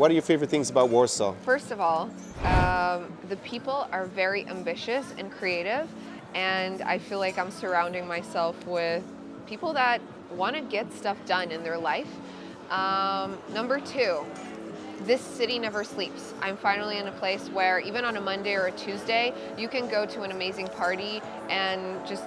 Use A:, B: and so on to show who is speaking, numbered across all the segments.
A: What are your favorite things about Warsaw?
B: First of all, the people are very ambitious and creative, and I feel like I'm surrounding myself with people that want to get stuff done in their life. Number two, this city never sleeps. I'm finally in a place where even on a Monday or a Tuesday, you can go to an amazing party and just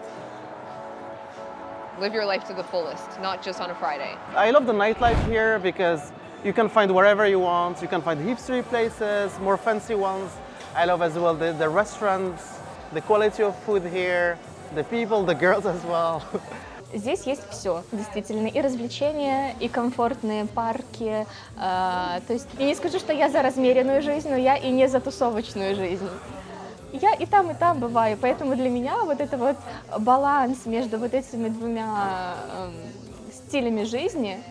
B: live your life to the fullest, not just on a Friday.
C: I love the nightlife here because you can find wherever you want. You can find hipstery places, more fancy ones. I love as well the restaurants, the quality of food here, the people, the girls as well.
D: Здесь есть все, действительно, и развлечения, и комфортные парки. То есть я не скажу, что я за размеренную жизнь, но я и не за тусовочную жизнь. Я и там бываю, поэтому для меня вот это вот баланс между вот этими двумя стилями жизни,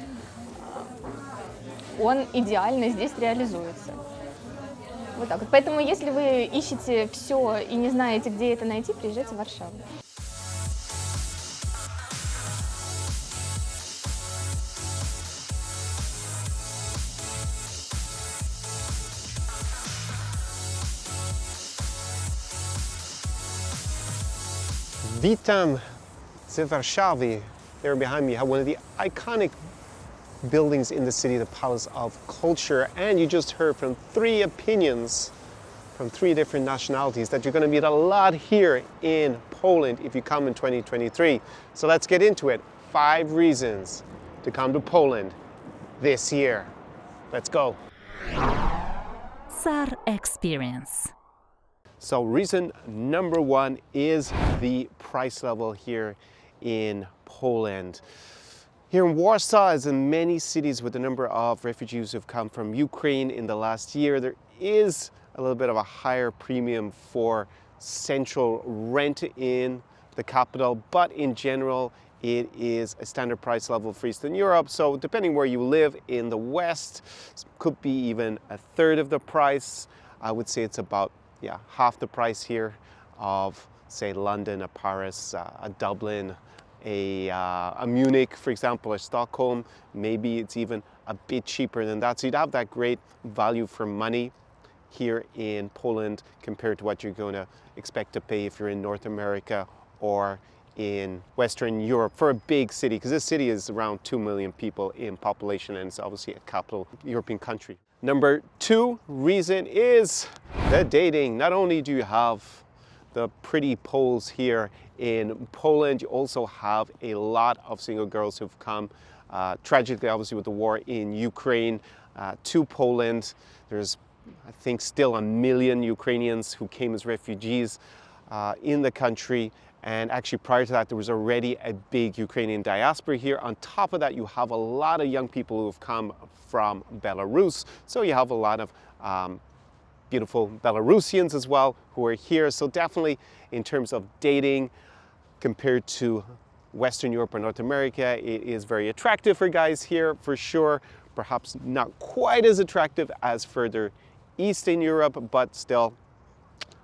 D: он идеально здесь реализуется. Вот так вот. Поэтому если вы ищете все и не знаете, где это найти, приезжайте в Варшаву.
A: Witam z Warszawy. There behind me, have one of the iconic buildings in the city, the Palace of Culture. And you just heard from three opinions from three different nationalities that you're going to meet a lot here in Poland if you come in 2023. So let's get into it. 5 reasons to come to Poland this year. Let's go.
E: SAR Experience.
A: So reason number 1 is the price level here in Poland. Here in Warsaw, as in many cities with the number of refugees who've come from Ukraine in the last year, there is a little bit of a higher premium for central rent in the capital, but in general, it is a standard price level for Eastern Europe. So depending where you live in the West, could be even a third of the price. I would say it's about half the price here of, say, London, a Paris, a Dublin, a Munich, for example, or Stockholm. Maybe it's even a bit cheaper than that. So you'd have that great value for money here in Poland compared to what you're going to expect to pay if you're in North America or in Western Europe for a big city, because this city is around 2 million people in population and it's obviously a capital European country. Number 2 reason is the dating. Not only do you have the pretty Poles here in Poland, you also have a lot of single girls who've come, tragically obviously with the war in Ukraine, to Poland. There's, I think, still 1 million Ukrainians who came as refugees in the country. And actually prior to that, there was already a big Ukrainian diaspora here. On top of that, you have a lot of young people who have come from Belarus. So you have a lot of beautiful Belarusians as well who are here. So definitely in terms of dating compared to Western Europe or North America, it is very attractive for guys here for sure. Perhaps not quite as attractive as further east in Europe, but still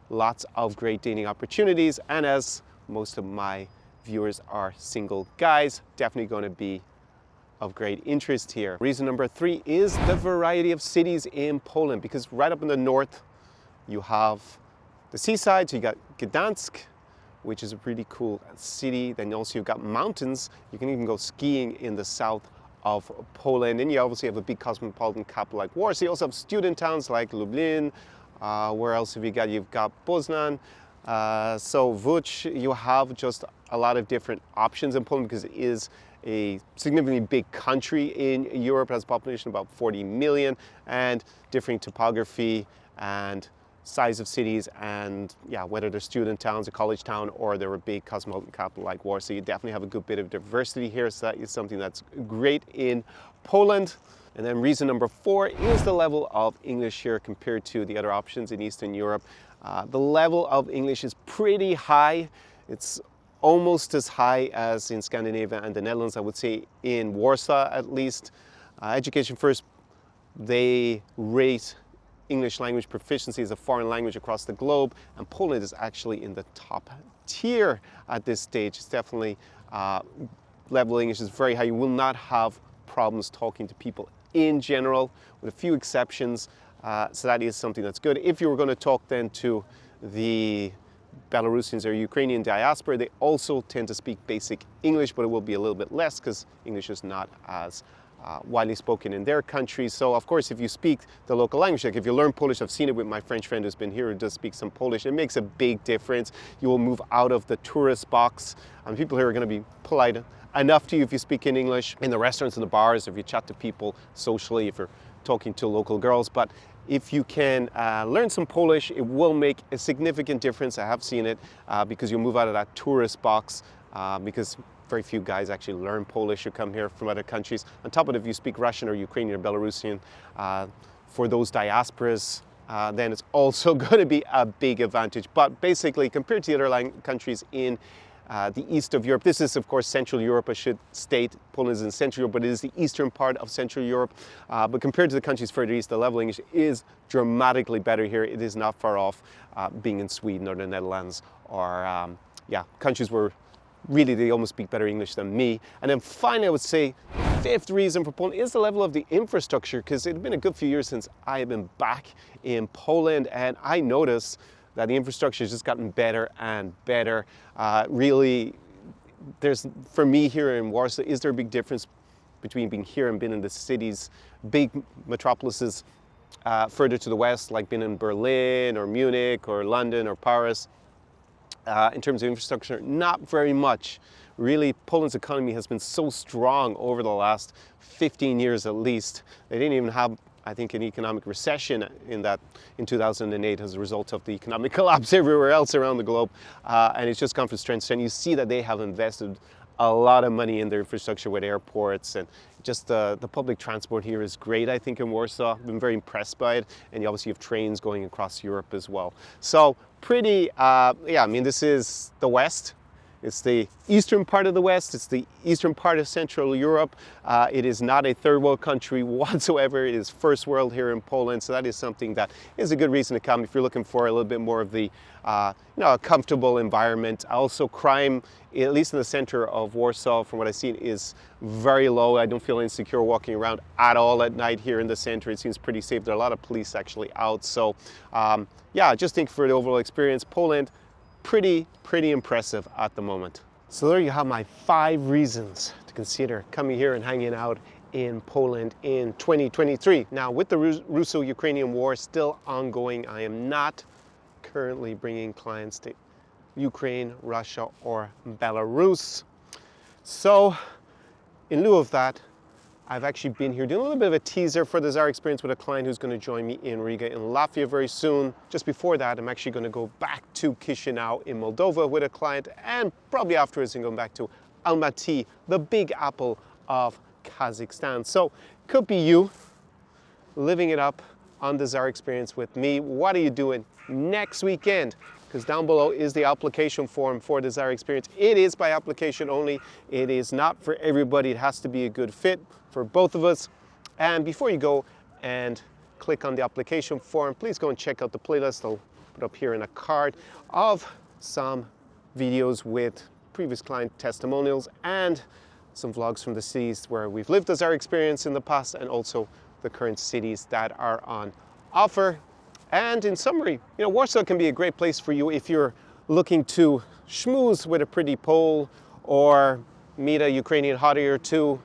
A: lots of great dating opportunities. And as most of my viewers are single guys, definitely going to be of great interest here. Reason number 3 is the variety of cities in Poland, because right up in the north you have the seaside. So you got Gdansk, which is a pretty cool city. Then also you've got mountains. You can even go skiing in the south of Poland. And you obviously have a big cosmopolitan capital like Warsaw. You also have student towns like Lublin. Where else have you got? You've got Poznan. So Łódź, you have just a lot of different options in Poland because it is a significantly big country in Europe. It has a population of about 40 million and differing topography and size of cities, and whether they're student towns, a college town, or they're a big cosmopolitan capital like Warsaw, you definitely have a good bit of diversity here. So that is something that's great in Poland. And then reason number 4 is the level of English here compared to the other options in Eastern Europe. The level of English is pretty high. It's almost as high as in Scandinavia and the Netherlands, I would say in Warsaw at least. Education First, they rate English language proficiency as a foreign language across the globe, and Poland is actually in the top tier at this stage. It's definitely, level of English is very high. You will not have problems talking to people in general, with a few exceptions. So that is something that's good. If you were going to talk then to the Belarusians or Ukrainian diaspora, they also tend to speak basic English, but it will be a little bit less because English is not as widely spoken in their country. So of course, if you speak the local language, like if you learn Polish, I've seen it with my French friend who's been here who does speak some Polish, it makes a big difference. You will move out of the tourist box, and people here are going to be polite enough to you if you speak in English in the restaurants and the bars, if you chat to people socially, if you're talking to local girls. But if you can learn some Polish, it will make a significant difference. I have seen it because you'll move out of that tourist box because very few guys actually learn Polish who come here from other countries. On top of it, if you speak Russian or Ukrainian or Belarusian, for those diasporas, then it's also going to be a big advantage. But basically, compared to the other countries in the east of Europe, this is of course Central Europe, I should state. Poland is in Central Europe, but it is the eastern part of Central Europe. But compared to the countries further east, the level of English is dramatically better here. It is not far off being in Sweden or the Netherlands or countries where really they almost speak better English than me. And then finally, I would say fifth reason for Poland is the level of the infrastructure, because it had been a good few years since I have been back in Poland, and I noticed that the infrastructure has just gotten better and better. Really, for me here in Warsaw, is there a big difference between being here and being in the cities, big metropolises further to the west, like being in Berlin or Munich or London or Paris? In terms of infrastructure, not very much. Really, Poland's economy has been so strong over the last 15 years at least. They didn't even have, I think, an economic recession in 2008 as a result of the economic collapse everywhere else around the globe. And it's just gone from strength to strength. You see that they have invested a lot of money in their infrastructure with airports, and just the public transport here is great, I think, in Warsaw. I've been very impressed by it. And you obviously have trains going across Europe as well. So pretty, I mean, this is the West. It's the eastern part of the West. It's the eastern part of Central Europe. It is not a third world country whatsoever. It is first world here in Poland. So that is something that is a good reason to come if you're looking for a little bit more of the, a comfortable environment. Also, crime, at least in the center of Warsaw, from what I've seen, is very low. I don't feel insecure walking around at all at night here in the center. It seems pretty safe. There are a lot of police actually out. So I just think for the overall experience, Poland, pretty impressive at the moment. So there you have my 5 reasons to consider coming here and hanging out in Poland in 2023. Now, with the Russo-Ukrainian war still ongoing, I am not currently bringing clients to Ukraine, Russia, or Belarus. So in lieu of that, I've actually been here doing a little bit of a teaser for the Czar experience with a client who's going to join me in Riga in Latvia very soon. Just before that, I'm actually going to go back to Chisinau in Moldova with a client, and probably afterwards I'm going back to Almaty, the big apple of Kazakhstan. So could be you living it up on the Czar experience with me. What are you doing next weekend? Because down below is the application form for the Czar experience. It is by application only. It is not for everybody. It has to be a good fit for both of us. And before you go and click on the application form, please go and check out the playlist. I'll put up here in a card of some videos with previous client testimonials and some vlogs from the cities where we've lived the Czar experience in the past, and also the current cities that are on offer. And in summary, Warsaw can be a great place for you if you're looking to schmooze with a pretty Pole or meet a Ukrainian hottie or two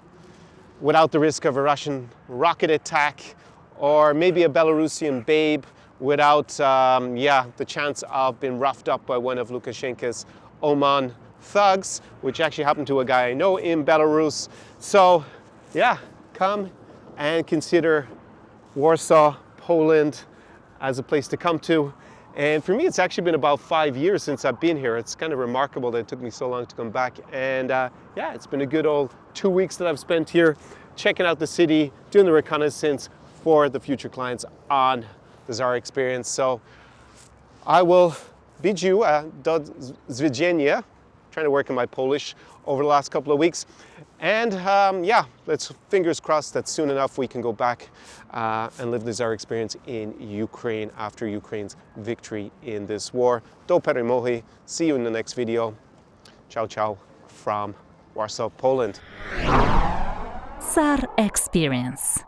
A: without the risk of a Russian rocket attack, or maybe a Belarusian babe without the chance of being roughed up by one of Lukashenko's Oman thugs, which actually happened to a guy I know in Belarus. So come and consider Warsaw, Poland, as a place to come to. And for me, it's actually been about 5 years since I've been here. It's kind of remarkable that it took me so long to come back. And it's been a good old 2 weeks that I've spent here checking out the city, doing the reconnaissance for the future clients on the Czar experience. So I will bid you do zwiedzenia, trying to work on my Polish over the last couple of weeks. And let's fingers crossed that soon enough we can go back and live the Czar experience in Ukraine after Ukraine's victory in this war. Do peremóhy. See you in the next video. Ciao, ciao from Warsaw, Poland.
E: Czar Experience.